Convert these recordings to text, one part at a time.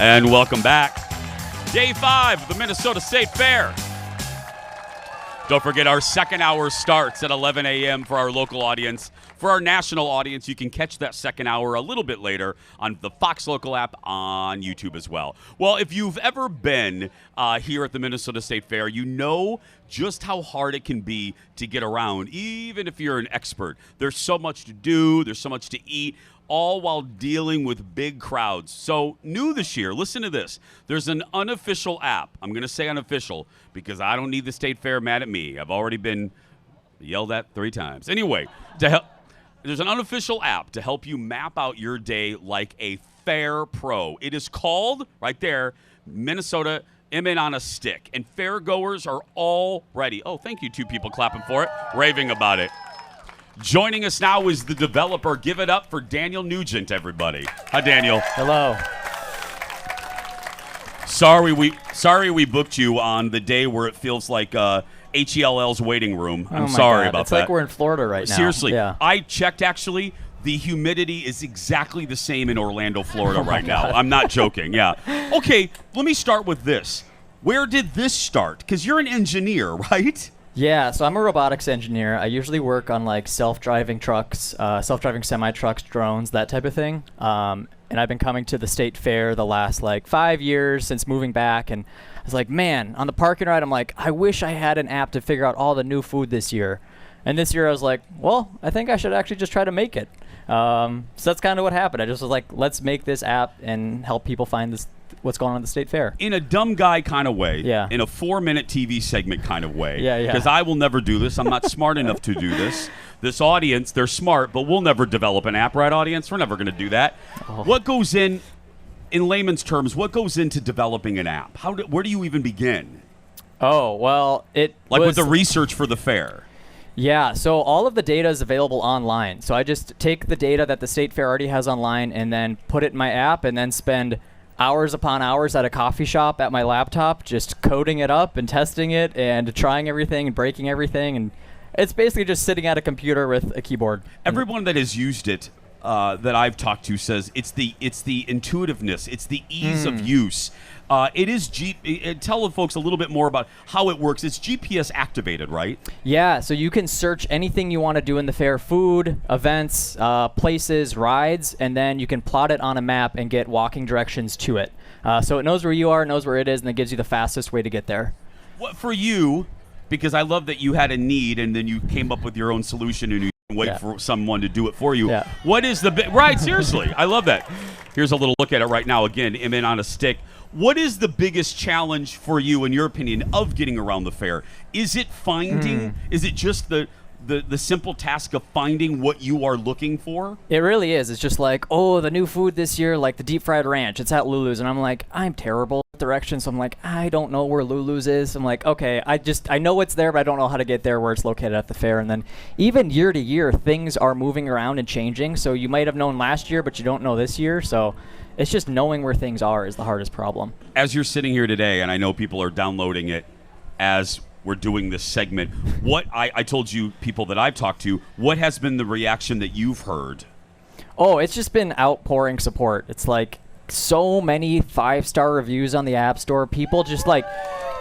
And welcome back. Day 5 of the Minnesota State Fair. Don't forget our second hour starts at 11 a.m. for our local audience. For our national audience, you can catch that second hour a little bit later on the Fox Local app on YouTube as well. Well, if you've ever been here at the Minnesota State Fair, you know just how hard it can be to get around, even if you're an expert. There's so much to do. There's so much to eat, all while dealing with big crowds. So new this year, listen to this. There's an unofficial app. I'm going to say unofficial because I don't need the State Fair mad at me. I've already been yelled at 3 times. Anyway, there's an unofficial app to help you map out your day like a fair pro. It is called, right there, Minnesota MN on a Stick. And fairgoers are all ready. Oh, thank you, 2 people clapping for it, raving about it. Joining us now is the developer. Give it up for Daniel Nugent, everybody. Hi, Daniel. Hello. Sorry we booked you on the day where it feels like HELL's waiting room. I'm sorry about it's that. It's like we're in Florida right now. Seriously. Yeah. I checked, actually. The humidity is exactly the same in Orlando, Florida right now. I'm not joking, yeah. Okay, let me start with this. Where did this start? Because you're an engineer, right? Yeah, so I'm a robotics engineer. I usually work on like self-driving trucks, self-driving semi-trucks, drones, that type of thing. And I've been coming to the State Fair the last like 5 years since moving back. And I was like, man, on the parking ride, I'm like, I wish I had an app to figure out all the new food this year. And this year I was like, well, I think I should actually just try to make it. So that's kind of what happened. I just was like, let's make this app and help people find what's going on at the State Fair. In a dumb guy kind of way. Yeah. In a 4-minute TV segment kind of way. Yeah. Because I will never do this. I'm not smart enough to do this. This audience, they're smart, but we'll never develop an app, right, audience? We're never going to do that. Oh. What goes in layman's terms, what goes into developing an app? Where do you even begin? Oh, well, with the research for the fair. Yeah, so all of the data is available online. So I just take the data that the State Fair already has online and then put it in my app and then spend hours upon hours at a coffee shop at my laptop just coding it up and testing it and trying everything and breaking everything. And it's basically just sitting at a computer with a keyboard. Everyone that has used it that I've talked to says it's the intuitiveness, it's the ease of use. It is tell the folks a little bit more about how it works. It's GPS activated, right? Yeah, so you can search anything you want to do in the fair: food, events, places, rides, and then you can plot it on a map and get walking directions to it. So it knows where you are, knows where it is, and it gives you the fastest way to get there. What for you? Because I love that you had a need and then you came up with your own solution and you wait for someone to do it for you. Yeah. What is right? Seriously, I love that. Here's a little look at it right now. Again, MN on a Stick. What is the biggest challenge for you, in your opinion, of getting around the fair? Is it finding? Is it just the simple task of finding what you are looking for? It really is. It's just like, oh, the new food this year, like the deep fried ranch. It's at Lulu's, and I'm like, I'm terrible at directions, so I'm like, I don't know where Lulu's is. I'm like, okay, I know it's there, but I don't know how to get there where it's located at the fair. And then even year to year, things are moving around and changing. So you might have known last year, but you don't know this year. So it's just knowing where things are is the hardest problem. As you're sitting here today, and I know people are downloading it as we're doing this segment, what I told you, people that I've talked to, what has been the reaction that you've heard? Oh, it's just been outpouring support. It's like so many 5-star reviews on the App Store. People just like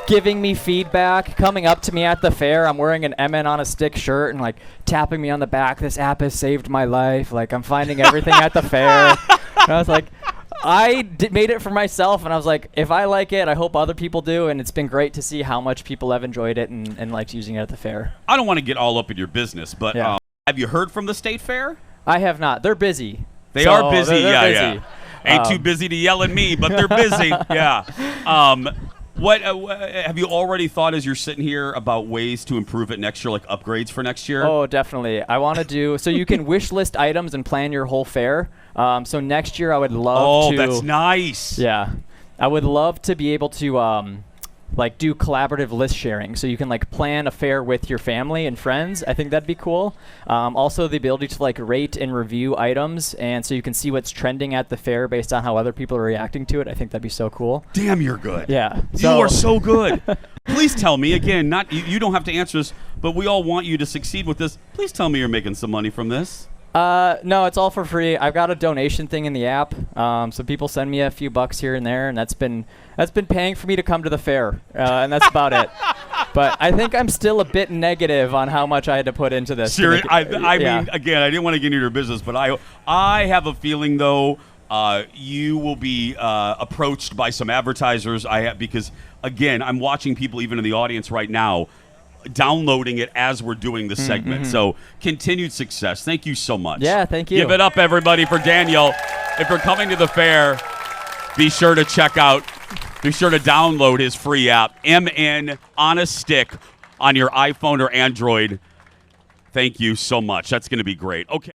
giving me feedback, coming up to me at the fair. I'm wearing an MN on a Stick shirt and like tapping me on the back. This app has saved my life. Like, I'm finding everything at the fair. And I was like, made it for myself, and I was like, if I like it, I hope other people do, and it's been great to see how much people have enjoyed it and liked using it at the fair. I don't want to get all up in your business, but have you heard from the State Fair? I have not. They're busy. They are busy, they're busy. Ain't too busy to yell at me, but they're busy, yeah. What have you already thought as you're sitting here about ways to improve it next year, like upgrades for next year? Oh, definitely. I want to do so you can wish list items and plan your whole fair. So next year I would love to. Oh, that's nice. Yeah, I would love to be able to like do collaborative list sharing, so you can like plan a fair with your family and friends. I think that'd be cool. Also, the ability to like rate and review items, and so you can see what's trending at the fair based on how other people are reacting to it. I think that'd be so cool. Damn, you're good. Yeah, you are so good. Please tell me again. You don't have to answer this, but we all want you to succeed with this. Please tell me you're making some money from this. No, it's all for free. I've got a donation thing in the app. So people send me a few bucks here and there, and that's been paying for me to come to the fair, and that's about it. But I think I'm still a bit negative on how much I had to put into this. Serious? I mean, again, I didn't want to get into your business, but I have a feeling though you will be approached by some advertisers. Because again, I'm watching people even in the audience right now downloading it as we're doing the segment. So continued success. Thank you so much. Yeah, thank you. Give it up, everybody, for Daniel. If you're coming to the fair, be sure to download his free app, MN on a stick on your iPhone or Android. Thank you so much. That's going to be great. Okay.